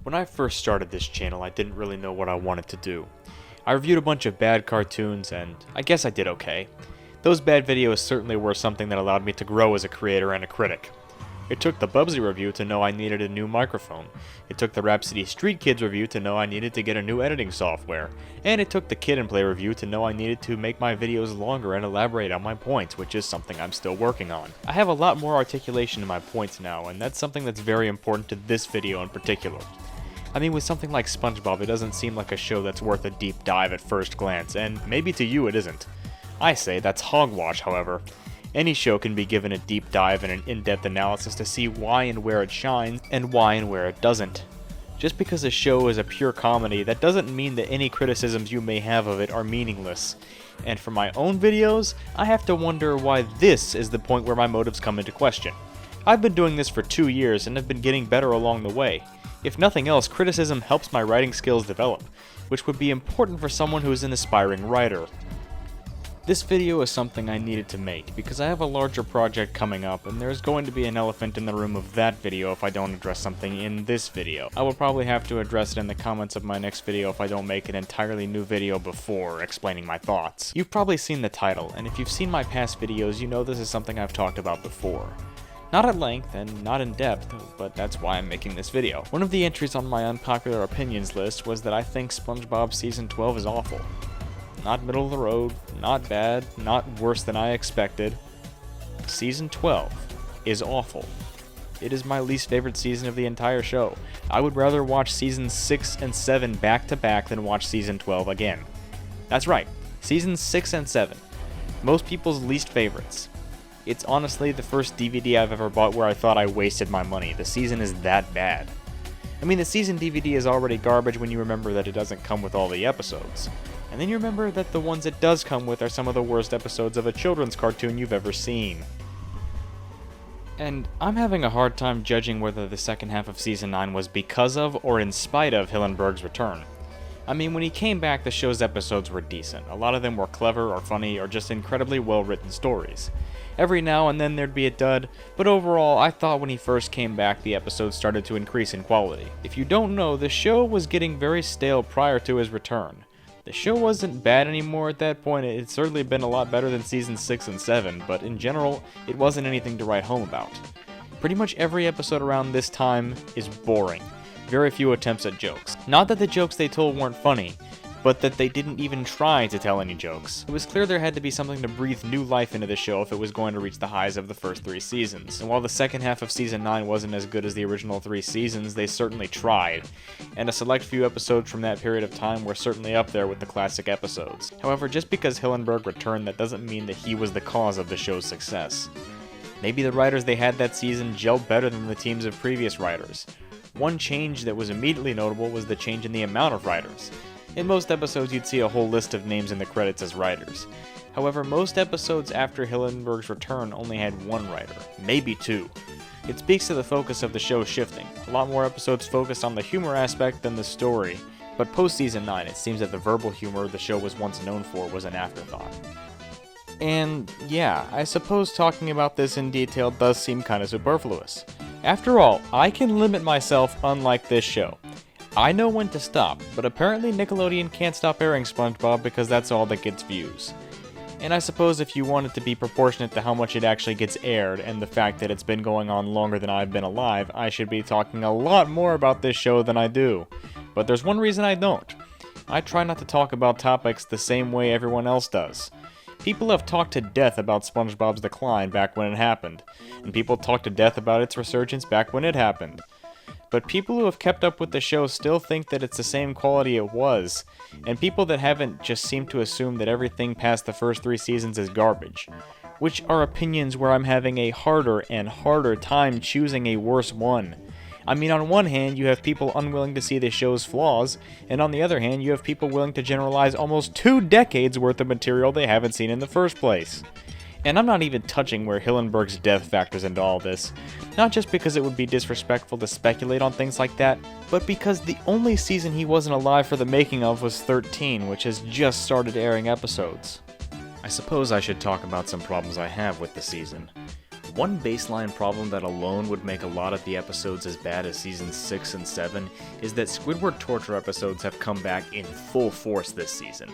When I first started this channel, I didn't really know what I wanted to do. I reviewed a bunch of bad cartoons, and I guess I did okay. Those bad videos certainly were something that allowed me to grow as a creator and a critic. It took the Bubsy review to know I needed a new microphone. It took the Rhapsody Street Kids review to know I needed to get a new editing software. And it took the Kid and Play review to know I needed to make my videos longer and elaborate on my points, which is something I'm still working on. I have a lot more articulation in my points now, and that's something that's very important to this video in particular. I mean, with something like Spongebob, it doesn't seem like a show that's worth a deep dive at first glance, and maybe to you it isn't. I say that's hogwash, however. Any show can be given a deep dive and an in-depth analysis to see why and where it shines, and why and where it doesn't. Just because a show is a pure comedy, that doesn't mean that any criticisms you may have of it are meaningless. And for my own videos, I have to wonder why this is the point where my motives come into question. I've been doing this for 2 years and have been getting better along the way. If nothing else, criticism helps my writing skills develop, which would be important for someone who is an aspiring writer. This video is something I needed to make, because I have a larger project coming up, and there's going to be an elephant in the room of that video if I don't address something in this video. I will probably have to address it in the comments of my next video if I don't make an entirely new video before explaining my thoughts. You've probably seen the title, and if you've seen my past videos, you know this is something I've talked about before. Not at length, and not in depth, but that's why I'm making this video. One of the entries on my unpopular opinions list was that I think SpongeBob Season 12 is awful. Not middle of the road, not bad, not worse than I expected. Season 12 is awful. It is my least favorite season of the entire show. I would rather watch Seasons 6 and 7 back to back than watch Season 12 again. That's right, Seasons 6 and 7. Most people's least favorites. It's honestly the first DVD I've ever bought where I thought I wasted my money. The season is that bad. I mean, the season DVD is already garbage when you remember that it doesn't come with all the episodes. And then you remember that the ones it does come with are some of the worst episodes of a children's cartoon you've ever seen. And I'm having a hard time judging whether the second half of Season 9 was because of or in spite of Hillenburg's return. I mean, when he came back, the show's episodes were decent. A lot of them were clever or funny or just incredibly well-written stories. Every now and then there'd be a dud, but overall, I thought when he first came back, the episodes started to increase in quality. If you don't know, the show was getting very stale prior to his return. The show wasn't bad anymore at that point. It had certainly been a lot better than Seasons 6 and 7, but in general, it wasn't anything to write home about. Pretty much every episode around this time is boring. Very few attempts at jokes. Not that the jokes they told weren't funny, but that they didn't even try to tell any jokes. It was clear there had to be something to breathe new life into the show if it was going to reach the highs of the first 3 seasons. And while the second half of Season 9 wasn't as good as the original 3 seasons, they certainly tried. And a select few episodes from that period of time were certainly up there with the classic episodes. However, just because Hillenburg returned, that doesn't mean that he was the cause of the show's success. Maybe the writers they had that season gelled better than the teams of previous writers. One change that was immediately notable was the change in the amount of writers. In most episodes, you'd see a whole list of names in the credits as writers. However, most episodes after Hillenburg's return only had 1 writer, maybe 2. It speaks to the focus of the show shifting. A lot more episodes focused on the humor aspect than the story, but post-Season 9, it seems that the verbal humor the show was once known for was an afterthought. And yeah, I suppose talking about this in detail does seem kinda superfluous. After all, I can limit myself unlike this show. I know when to stop, but apparently Nickelodeon can't stop airing SpongeBob because that's all that gets views. And I suppose if you want it to be proportionate to how much it actually gets aired and the fact that it's been going on longer than I've been alive, I should be talking a lot more about this show than I do. But there's one reason I don't. I try not to talk about topics the same way everyone else does. People have talked to death about SpongeBob's decline back when it happened, and people talked to death about its resurgence back when it happened. But people who have kept up with the show still think that it's the same quality it was, and people that haven't just seem to assume that everything past the first 3 seasons is garbage, which are opinions where I'm having a harder and harder time choosing a worse one. I mean, on one hand, you have people unwilling to see the show's flaws, and on the other hand, you have people willing to generalize almost 2 decades worth of material they haven't seen in the first place. And I'm not even touching where Hillenburg's death factors into all this, not just because it would be disrespectful to speculate on things like that, but because the only season he wasn't alive for the making of was 13, which has just started airing episodes. I suppose I should talk about some problems I have with the season. One baseline problem that alone would make a lot of the episodes as bad as seasons 6 and 7 is that Squidward torture episodes have come back in full force this season.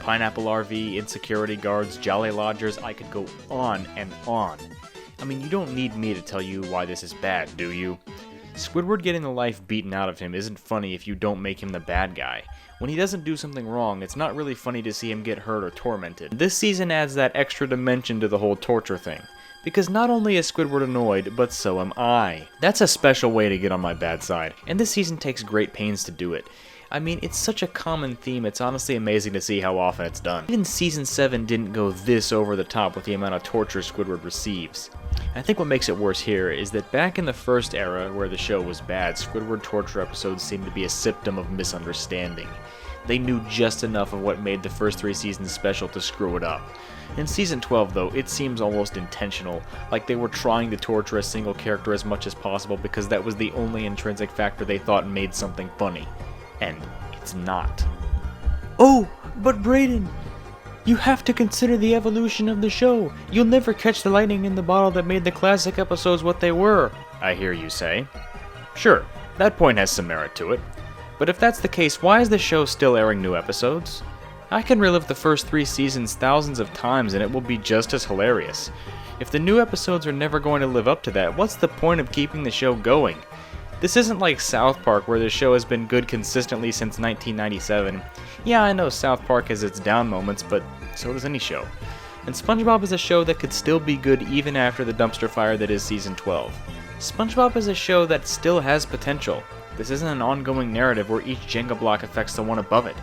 Pineapple RV, Insecurity Guards, Jolly Lodgers, I could go on and on. I mean, you don't need me to tell you why this is bad, do you? Squidward getting the life beaten out of him isn't funny if you don't make him the bad guy. When he doesn't do something wrong, it's not really funny to see him get hurt or tormented. This season adds that extra dimension to the whole torture thing. Because not only is Squidward annoyed, but so am I. That's a special way to get on my bad side, and this season takes great pains to do it. I mean, it's such a common theme, it's honestly amazing to see how often it's done. Even season 7 didn't go this over the top with the amount of torture Squidward receives. I think what makes it worse here is that back in the first era, where the show was bad, Squidward torture episodes seemed to be a symptom of misunderstanding. They knew just enough of what made the first 3 seasons special to screw it up. In season 12 though, it seems almost intentional, like they were trying to torture a single character as much as possible because that was the only intrinsic factor they thought made something funny. And it's not. Oh, but Brayden, you have to consider the evolution of the show. You'll never catch the lightning in the bottle that made the classic episodes what they were, I hear you say. Sure, that point has some merit to it. But if that's the case, why is the show still airing new episodes? I can relive the first 3 seasons thousands of times and it will be just as hilarious. If the new episodes are never going to live up to that, what's the point of keeping the show going? This isn't like South Park, where the show has been good consistently since 1997. Yeah, I know South Park has its down moments, but so does any show. And Spongebob is a show that could still be good even after the dumpster fire that is season 12. Spongebob is a show that still has potential. This isn't an ongoing narrative where each Jenga block affects the one above it.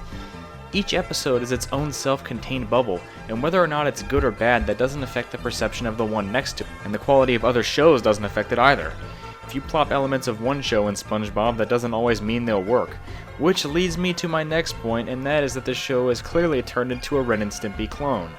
Each episode is its own self-contained bubble, and whether or not it's good or bad, that doesn't affect the perception of the one next to it, and the quality of other shows doesn't affect it either. If you plop elements of one show in SpongeBob, that doesn't always mean they'll work. Which leads me to my next point, and that is that the show has clearly turned into a Ren and Stimpy clone.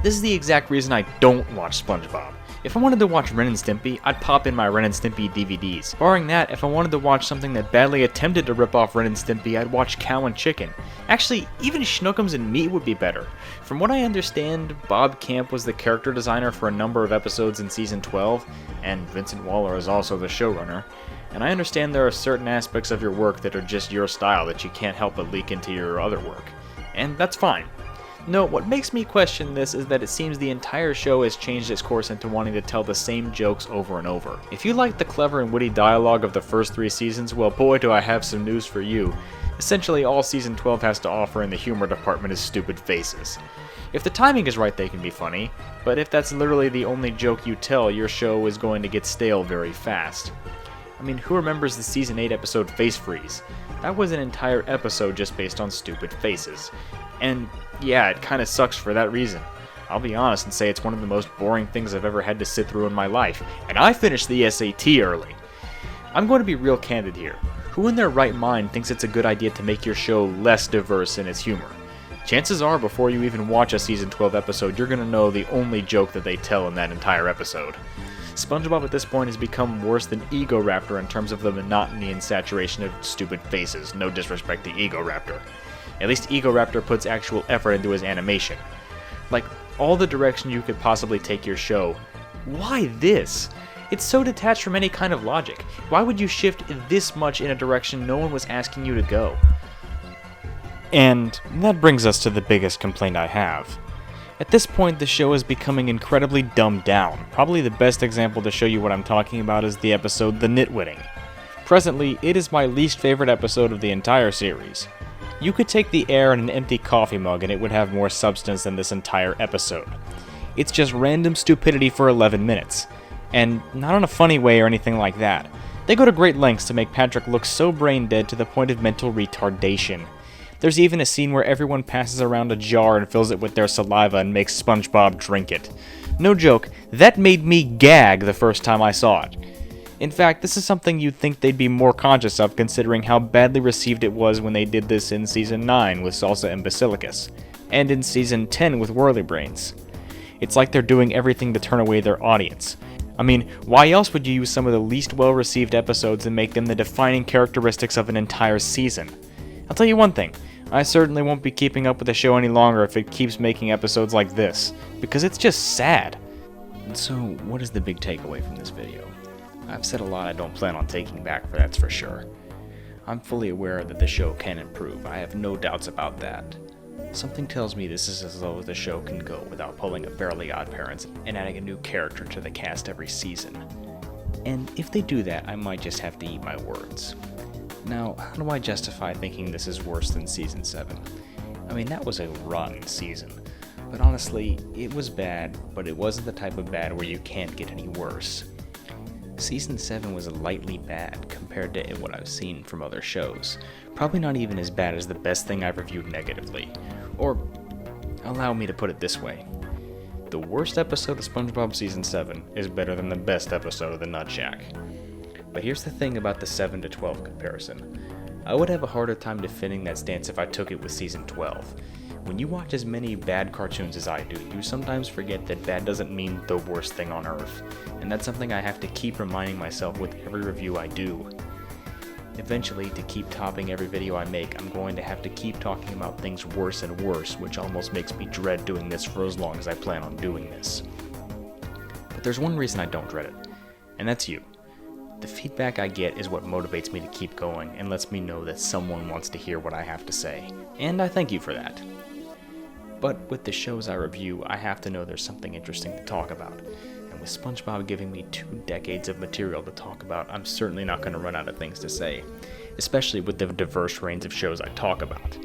This is the exact reason I don't watch SpongeBob. If I wanted to watch Ren and Stimpy, I'd pop in my Ren and Stimpy DVDs. Barring that, if I wanted to watch something that badly attempted to rip off Ren and Stimpy, I'd watch Cow and Chicken. Actually, even Schnookums and Me would be better. From what I understand, Bob Camp was the character designer for a number of episodes in season 12, and Vincent Waller is also the showrunner. And I understand there are certain aspects of your work that are just your style that you can't help but leak into your other work. And that's fine. No, what makes me question this is that it seems the entire show has changed its course into wanting to tell the same jokes over and over. If you like the clever and witty dialogue of the first 3 seasons, well boy do I have some news for you. Essentially all season 12 has to offer in the humor department is stupid faces. If the timing is right, they can be funny, but if that's literally the only joke you tell, your show is going to get stale very fast. I mean, who remembers the season 8 episode Face Freeze? That was an entire episode just based on stupid faces. And yeah, it kinda sucks for that reason. I'll be honest and say it's one of the most boring things I've ever had to sit through in my life, and I finished the SAT early. I'm going to be real candid here. Who in their right mind thinks it's a good idea to make your show less diverse in its humor? Chances are, before you even watch a season 12 episode, you're gonna know the only joke that they tell in that entire episode. SpongeBob at this point has become worse than Egoraptor in terms of the monotony and saturation of stupid faces, no disrespect to Egoraptor. At least Egoraptor puts actual effort into his animation. Like, all the direction you could possibly take your show. Why this? It's so detached from any kind of logic. Why would you shift this much in a direction no one was asking you to go? And that brings us to the biggest complaint I have. At this point, the show is becoming incredibly dumbed down. Probably the best example to show you what I'm talking about is the episode The Nitwitting. Presently, it is my least favorite episode of the entire series. You could take the air in an empty coffee mug and it would have more substance than this entire episode. It's just random stupidity for 11 minutes. And not in a funny way or anything like that. They go to great lengths to make Patrick look so brain dead to the point of mental retardation. There's even a scene where everyone passes around a jar and fills it with their saliva and makes SpongeBob drink it. No joke, that made me gag the first time I saw it. In fact, this is something you'd think they'd be more conscious of considering how badly received it was when they did this in Season 9 with Salsa and Basilicus, and in Season 10 with Whirly Brains. It's like they're doing everything to turn away their audience. I mean, why else would you use some of the least well-received episodes and make them the defining characteristics of an entire season? I'll tell you one thing, I certainly won't be keeping up with the show any longer if it keeps making episodes like this, because it's just sad. So, what is the big takeaway from this video? I've said a lot I don't plan on taking back, that's for sure. I'm fully aware that the show can improve, I have no doubts about that. Something tells me this is as low as the show can go without pulling a Fairly Odd Parents and adding a new character to the cast every season. And if they do that, I might just have to eat my words. Now, how do I justify thinking this is worse than Season 7? I mean, that was a run season. But honestly, it was bad, but it wasn't the type of bad where you can't get any worse. Season 7 was lightly bad compared to what I've seen from other shows. Probably not even as bad as the best thing I've reviewed negatively. Or, allow me to put it this way. The worst episode of SpongeBob Season 7 is better than the best episode of The Nut Shack. But here's the thing about the 7 to 12 comparison. I would have a harder time defending that stance if I took it with Season 12. When you watch as many bad cartoons as I do, you sometimes forget that bad doesn't mean the worst thing on earth, and that's something I have to keep reminding myself with every review I do. Eventually, to keep topping every video I make, I'm going to have to keep talking about things worse and worse, which almost makes me dread doing this for as long as I plan on doing this. But there's one reason I don't dread it, and that's you. The feedback I get is what motivates me to keep going and lets me know that someone wants to hear what I have to say, and I thank you for that. But with the shows I review, I have to know there's something interesting to talk about. And with SpongeBob giving me 2 decades of material to talk about, I'm certainly not going to run out of things to say, especially with the diverse range of shows I talk about.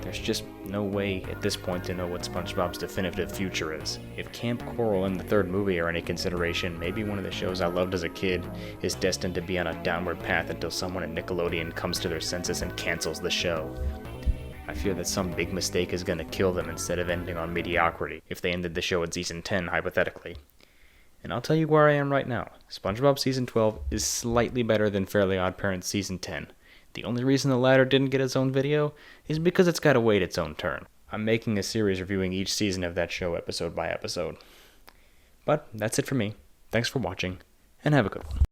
There's just no way at this point to know what SpongeBob's definitive future is. If Camp Coral and the 3rd movie are any consideration, maybe one of the shows I loved as a kid is destined to be on a downward path until someone at Nickelodeon comes to their senses and cancels the show. I fear that some big mistake is going to kill them instead of ending on mediocrity, if they ended the show at Season 10, hypothetically. And I'll tell you where I am right now. SpongeBob Season 12 is slightly better than Fairly Odd Parents Season 10. The only reason the latter didn't get its own video is because it's got to wait its own turn. I'm making a series reviewing each season of that show episode by episode. But that's it for me. Thanks for watching, and have a good one.